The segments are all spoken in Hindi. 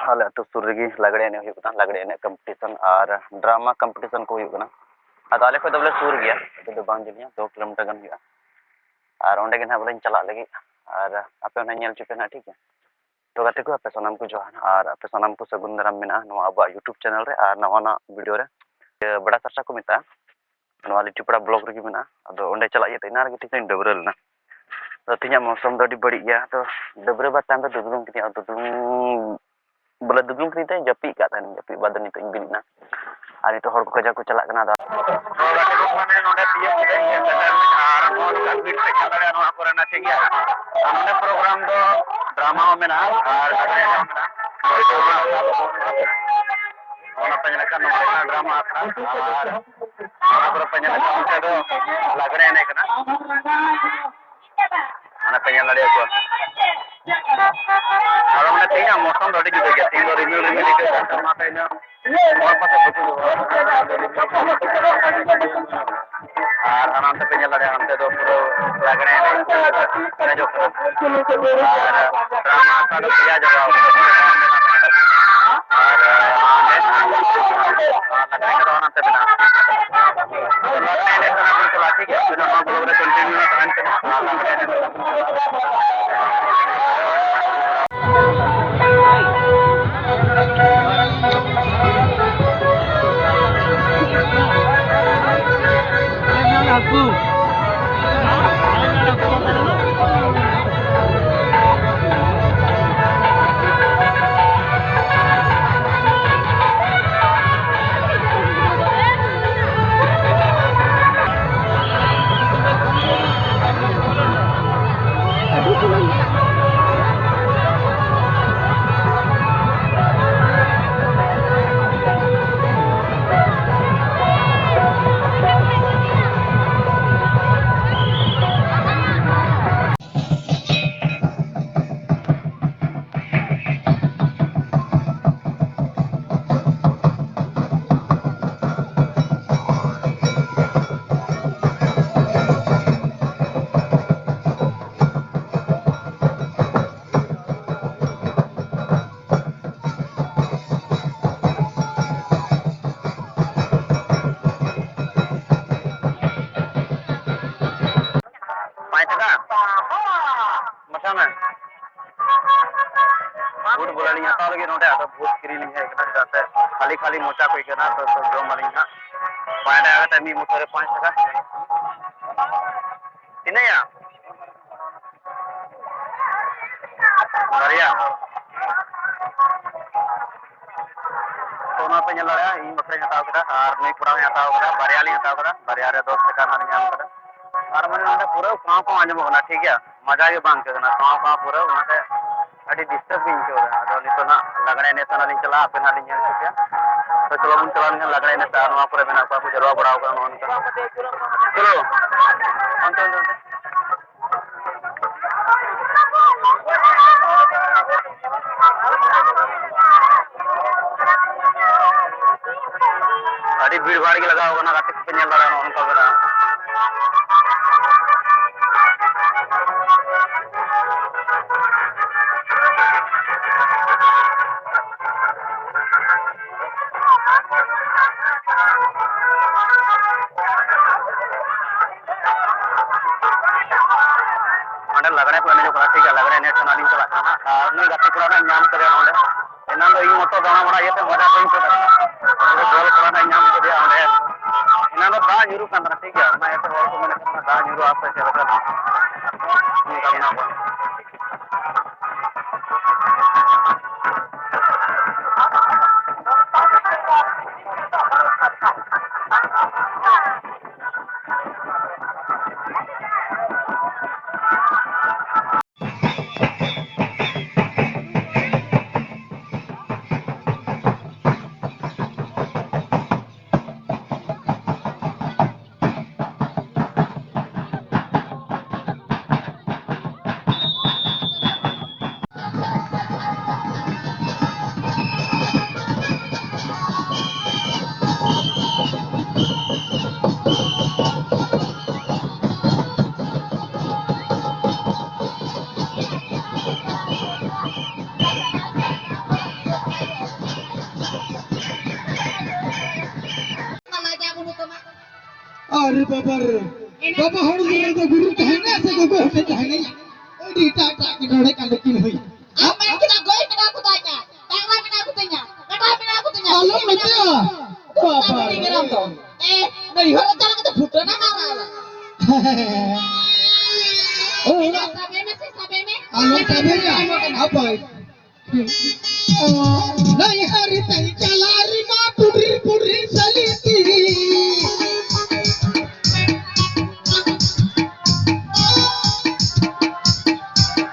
हाल अतु सुर रेगी लगड़े एने हुई कना लगड़े एने कंपटीशन और ड्रामा कंपटीशन को हुई कना अद आले को दबले सुर गया तो बांग जलिया 2 किलोमीटर गन हुआ और ओंडे गन बोले चला लगी और आपे ओना नेल चुपे ना ठीक है तो गाते को आपे सनम को जोहान और आपे सनम को सगुन दाराम मेना नो अब यूट्यूब चैनल रे और नवाना वीडियो रे बड़ा सरसा को मिता नो लिटिपड़ा ब्लॉग रे मेना अदो ओंडे चला ये इना रे ठीक डबरल ना तो तिया मौसम दो बड़ी गया तो डबरे बात तांदा दुदुम किया दुदुम बोले दुदुम करीते जपी का था जपी बाद नित बिना और नित हर को कजा को चला कना दा माने नोडे पिए और मोर का बीट पे चला नो पर ना ठीक है नोडे प्रोग्राम दो ड्रामा मेना और मेना और पंजला का नोडे ड्रामा और और पंजला का दो लगरे ने कना mana pengen lari aku. Kalau mana tiga mosong tadi juga ya tinggal review itu kan matanya. Mau pasal betul. Anak pengen lari ante do puro lagane ini jo drama kada kiya jawab. ante bina. Ini kan aku latih ya, bina mau boleh continue tahan kan. खाली खाली मोचा कोई करना तो जो मरिंगा पाँच टका का मी मुझे 5 टका इन्हें या बढ़िया तो ना पे चला रहा इन बकरे हटाओ करा और नहीं पूरा हटाओ करा बरियाली हटाओ करा बरियाले 2 टका ना नियम करा और मैंने पूरा पाँव पाँव आने में ठीक है मजा के बांध करना पाँव पाँव पूरा वहाँ से अड़ी डिस्टर्ब भी नहीं हो रहा है तो ना लगने ने सना नहीं चला अपने हाली नहीं चुका तो चलो हम चला नहीं लगने ने सार वहाँ पर बिना आपको जरूर बढ़ाओ कर नॉन कर चलो अड़ी भीड़ भाड़ की लगा होगा ना काटे पे नहीं लगा नॉन का बड़ा लगने को जो ठीक है लगने ने सोनाली चला और नहीं गति पुराना नाम करे नोडे एना दो इ मतो दाना बड़ा ये मजा कोई को बोल पुराना नाम को दिया ओंडे एना दो दा जुरु कान ठीक है ना ये तो और को मैंने दा जुरु आपसे चला था नहीं करना हुआ अरे बाबा बाबा हर जगह तो गुरु कहने से को होते कहने ओडी टाटा की डोड़े का लेकिन हुई Apa yang kita goy mina aku tanya. Tangla mina aku tanya. Kata mina aku tanya. आलो मत बाबा Dari orang jalan kita butuh nama apa? ओ Ini sabeme sih sabeme. आलो तबे apa नहीं हरी तई चलारी मां पुडरी पुडरी सलीती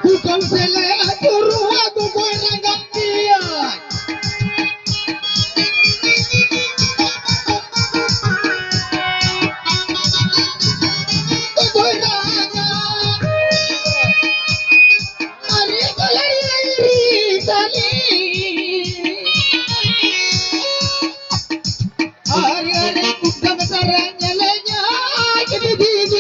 हुकम से ले गुरुआ को कोई रंगतिया तो कोई राजा अरे गलई सली अरे अरे हुकम तरंग ले जा कि दीदी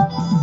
Thank you.